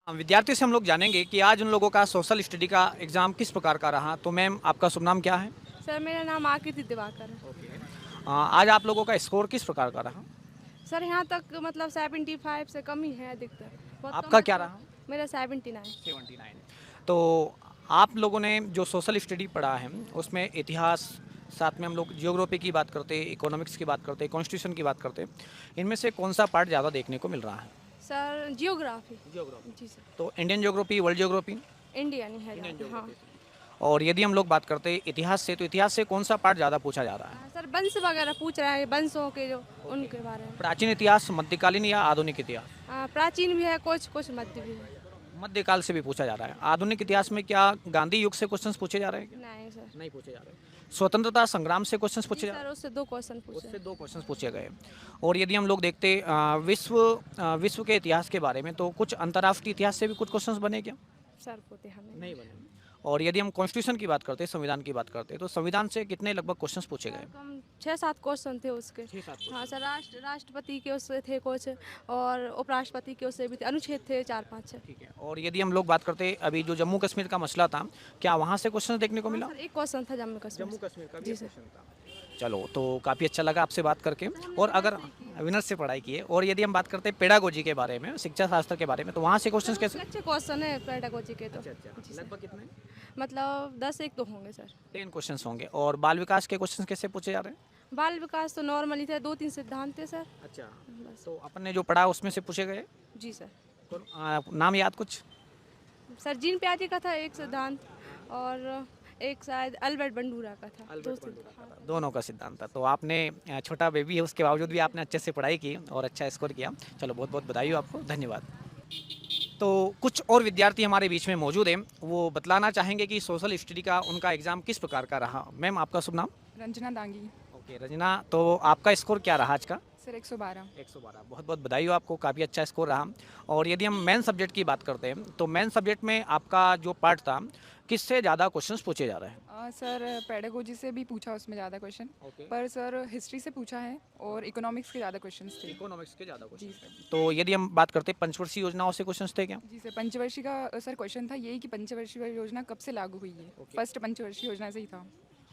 विद्यार्थियों से हम लोग जानेंगे कि आज उन लोगों का सोशल स्टडी का एग्ज़ाम किस प्रकार का रहा। तो मैम, आपका शुभ नाम क्या है? सर मेरा नाम आकृति दिवाकर है। ओके। आज आप लोगों का स्कोर किस प्रकार का रहा? सर यहाँ तक मतलब 75 से कम ही है अधिकतर। बहुत कम आपका क्या बच्चों। रहा? मेरा 79। 79। तो आप लोगों ने जो सोशल स्टडी पढ़ा है उसमें इतिहास, साथ में हम लोग जियोग्राफी की बात करते, इकोनॉमिक्स की बात करते, कॉन्स्टिट्यूशन की बात करते, इनमें से कौन सा पार्ट ज़्यादा देखने को मिल रहा है? Sir geography. जियोग्राफी। जी सर। तो Indian geography, world geography? Indian ही है इंडियन ज़्यादा, हाँ। जियोग्राफी से। और यदि हम लोग बात करते इतिहास से, तो इतिहास से कौन सा पार्ट ज़्यादा पूछा जा रहा है? सर वंश वगैरह पूछ रहा है, वंशों के जो ओके। उनके बारे में। प्राचीन इतिहास, मध्यकालीन या आधुनिक इतिहास? प्राचीन भी है, कुछ कुछ मध्य भी है। मध्यकाल से भी पूछा जा रहा है। आधुनिक इतिहास में क्या गांधी युग से क्वेश्चंस पूछे जा रहे हैं क्या? नहीं सर। नहीं पूछे जा रहे। स्वतंत्रता संग्राम से क्वेश्चंस जी पूछे जा रहे सर, उससे 2 क्वेश्चन हैं? पूछे। उससे दो क्वेश्चंस पूछे गए। और यदि हम लोग देखते विश्व के इतिहास के बारे में, तो कुछ अंतर्राष्ट्रीय इतिहास से भी कुछ क्वेश्चंस बने क्या? सर पोते हमें नहीं बने। और यदि हम कॉन्स्टिट्यूशन की बात करते, संविधान की बात करते, तो संविधान से कितने लगभग क्वेश्चंस पूछे गए? सर कम 6-7 क्वेश्चन थे उसके। 6-7 हाँ क्वेश्चन। सर, राष्ट्रपति के उससे थे कुछ, और उपराष्ट्रपति के उससे भी थे, अनुच्छेद थे 4-5 छः। ठीक है। और यदि हम लोग बात करते अभी जो जम्मू कश्मीर का मसला था, क्या वहाँ से क्वेश्चन देखने को हाँ मिला? सर, एक क्वेश्चन था जम्मू कश्मीर जम्मू से। कश्मीर का भी जी एक सर। क्वेश्चन था। चलो, तो काफ़ी अच्छा लगा आपसे बात करके। हमने और विनर अगर से ही की है। विनर से पढ़ाई की है, और यदि हम बात करते हैं पेडागोजी के बारे में, शिक्षा शास्त्र के बारे में, तो वहाँ से सर क्वेश्चंस उसके कैसे? अच्छे क्वेश्चन है पेडागोजी के तो। अच्छा अच्छा, जी सर। लगभग कितने? मतलब 10 एक तो होंगे सर। 10 क्वेश्चंस होंगे। और बाल विकास के क्वेश्चंस कैसे पूछे जा रहे हैं? बाल विकास तो नॉर्मली थे, 2-3 सिद्धांत थे सर। अच्छा। बस। तो अपन ने जो पढ़ा उसमें से पूछे गए? जी सर। नाम याद कुछ? सर जीन प्याजी का था एक सिद्धांत, और एक शायद अल्बर्ट बंडूरा का था। दो सिद्धांत, हाँ। दोनों का सिद्धांत था। तो आपने छोटा बेबी है, उसके बावजूद भी आपने अच्छे से पढ़ाई की और अच्छा स्कोर किया। चलो, बहुत बहुत बधाई हो आपको, धन्यवाद। तो कुछ और विद्यार्थी हमारे बीच में मौजूद हैं, वो बतलाना चाहेंगे कि सोशल स्टडी का उनका एग्ज़ाम किस प्रकार का रहा। मैम, आपका शुभ नाम? रंजना दांगी। ओके रजना, तो आपका स्कोर क्या रहा आज का? सर 112। 112। बहुत बहुत बधाई हो आपको, काफ़ी अच्छा स्कोर रहा। और यदि हम मेन सब्जेक्ट की बात करते हैं, तो मेन सब्जेक्ट में आपका जो पार्ट था, किससे ज़्यादा क्वेश्चंस पूछे जा रहे हैं? सर पेडागोजी से भी पूछा उसमें ज़्यादा क्वेश्चन। ओके। पर सर हिस्ट्री से पूछा है और इकोनॉमिक्स के ज़्यादा क्वेश्चंस थे। इकोनॉमिक्स के ज़्यादा जी क्वेश्चन। सर। तो यदि हम बात करते हैं पंचवर्षीय योजनाओं से क्वेश्चंस थे क्या? जी सर, पंचवर्षीय का सर क्वेश्चन था यही कि पंचवर्षीय योजना कब से लागू हुई है। ओके। फर्स्ट पंचवर्षीय योजना से ही था।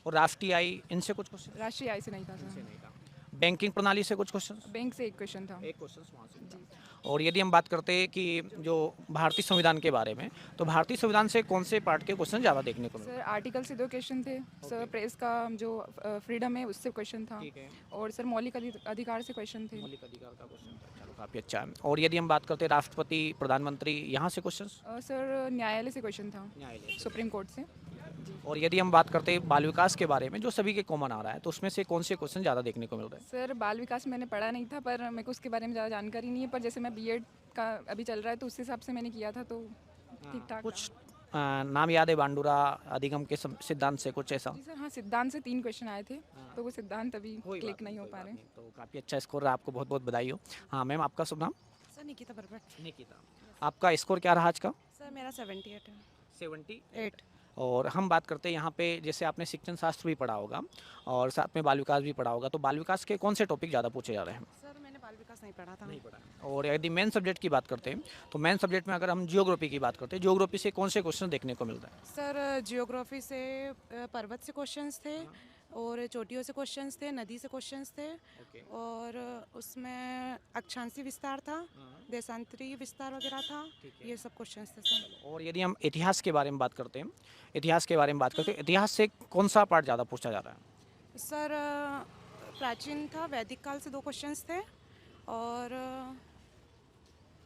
और राष्ट्रीय आय, इनसे कुछ क्वेश्चन? राष्ट्रीय आय से नहीं था इनसे सर। नहीं था। बैंकिंग प्रणाली से कुछ क्वेश्चन? बैंक से एक क्वेश्चन था। एक क्वेश्चन वहाँ से जी। था। और यदि हम बात करते हैं कि जो भारतीय संविधान के बारे में, तो भारतीय संविधान से कौन से पार्ट के क्वेश्चन ज़्यादा देखने को मिले? सर आर्टिकल से 2 क्वेश्चन थे। सर प्रेस का जो फ्रीडम है उससे क्वेश्चन था। ठीक है। और सर मौलिक अधिकार से क्वेश्चन थे। मौलिक अधिकार का क्वेश्चन था। चलो, काफ़ी अच्छा है। और यदि हम बात करते हैं राष्ट्रपति, प्रधानमंत्री, यहाँ से क्वेश्चंस? सर न्यायालय से क्वेश्चन था, न्यायालय। सुप्रीम कोर्ट से। जी। और यदि हम बात करते हैं बाल विकास के बारे में, जो सभी के कॉमन आ रहा है, तो उसमें से कौन से क्वेश्चन ज़्यादा देखने को मिल रहे हैं? सर बाल विकास मैंने पढ़ा नहीं था, पर मेरे को उसके बारे में ज़्यादा जानकारी नहीं है। पर जैसे मैं बीएड का अभी चल रहा है तो उस हिसाब से मैंने किया था, तो ठीक ठाक कुछ नाम याद है? बांडुरा अधिगम के सिद्धांत से कुछ ऐसा? जी सर। हाँ, सिद्धांत से 3 क्वेश्चन आए थे, तो वो सिद्धांत अभी कोई बात क्लिक नहीं हो कोई पा बात रहे। नहीं। तो काफ़ी अच्छा स्कोर रहा, आपको बहुत बहुत बधाई हो। हाँ मैम, आपका शुभ नाम? सर निकिता बरबट। निकिता। आपका स्कोर क्या रहा आज का? सर मेरा 78 है। 78। और हम बात करते हैं यहाँ पे, जैसे आपने शिक्षण शास्त्र भी पढ़ा होगा और साथ में बाल विकास भी पढ़ा होगा, तो बाल विकास के कौन से टॉपिक ज़्यादा पूछे जा रहे हैं? सर मैंने बाल विकास नहीं पढ़ा था। नहीं पढ़ा। और यदि मेन सब्जेक्ट की बात करते हैं, तो मेन सब्जेक्ट में अगर हम जियोग्राफी की बात करते हैं, जियोग्राफी से कौन से क्वेश्चन देखने को मिल रहे हैं? सर जियोग्राफी से पर्वत से क्वेश्चंस थे, और चोटियों से क्वेश्चंस थे, नदी से क्वेश्चंस थे, ओके। और उसमें अक्षांशी विस्तार था, देशांतरीय विस्तार वगैरह था। ठीक है। ये सब क्वेश्चंस थे सर। और यदि हम इतिहास के बारे में बात करते हैं, इतिहास के बारे में बात करते हैं, इतिहास से कौन सा पार्ट ज़्यादा पूछा जा रहा है? सर प्राचीन था, वैदिक काल से 2 क्वेश्चंस थे, और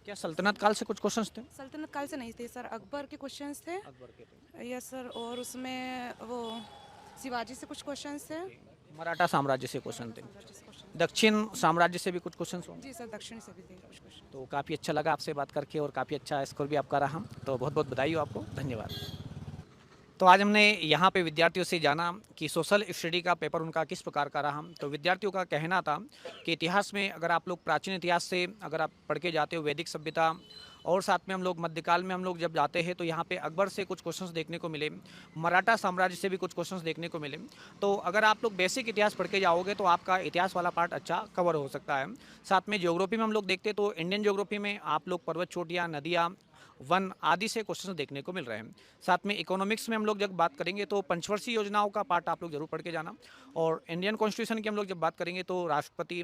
क्या सल्तनत काल से कुछ क्वेश्चंस थे? सल्तनत काल से नहीं थे सर, अकबर के क्वेश्चंस थे। अकबर के थे। Yes sir. और उसमें वो शिवाजी से कुछ क्वेश्चंस थे। मराठा साम्राज्य से क्वेश्चन थे। साम्राज्य से क्वेश्चन। दक्षिण साम्राज्य से भी कुछ क्वेश्चन होंगे। जी सर, दक्षिण से भी थे कुछ क्वेश्चन। तो काफ़ी अच्छा लगा आपसे बात करके, और काफ़ी अच्छा स्कोर भी आपका रहा, तो बहुत बहुत बधाई हो आपको, धन्यवाद। तो आज हमने यहाँ पे विद्यार्थियों से जाना कि सोशल स्टडी का पेपर उनका किस प्रकार का रहा। तो विद्यार्थियों का कहना था कि इतिहास में अगर आप लोग प्राचीन इतिहास से अगर आप पढ़ के जाते हो, वैदिक सभ्यता, और साथ में हम लोग मध्यकाल में हम लोग जब जाते हैं, तो यहाँ पे अकबर से कुछ क्वेश्चंस देखने को मिले, मराठा साम्राज्य से भी कुछ क्वेश्चंस देखने को मिले। तो अगर आप लोग बेसिक इतिहास पढ़ के जाओगे, तो आपका इतिहास वाला पार्ट अच्छा कवर हो सकता है। साथ में ज्योग्राफी में हम लोग देखते तो इंडियन ज्योग्राफी में आप लोग पर्वत चोटियाँ, नदियाँ वन आदि से क्वेश्चन देखने को मिल रहे हैं। साथ में इकोनॉमिक्स में हम लोग जब बात करेंगे तो पंचवर्षीय योजनाओं का पार्ट आप लोग जरूर पढ़ के जाना, और इंडियन कॉन्स्टिट्यूशन की हम लोग जब बात करेंगे तो राष्ट्रपति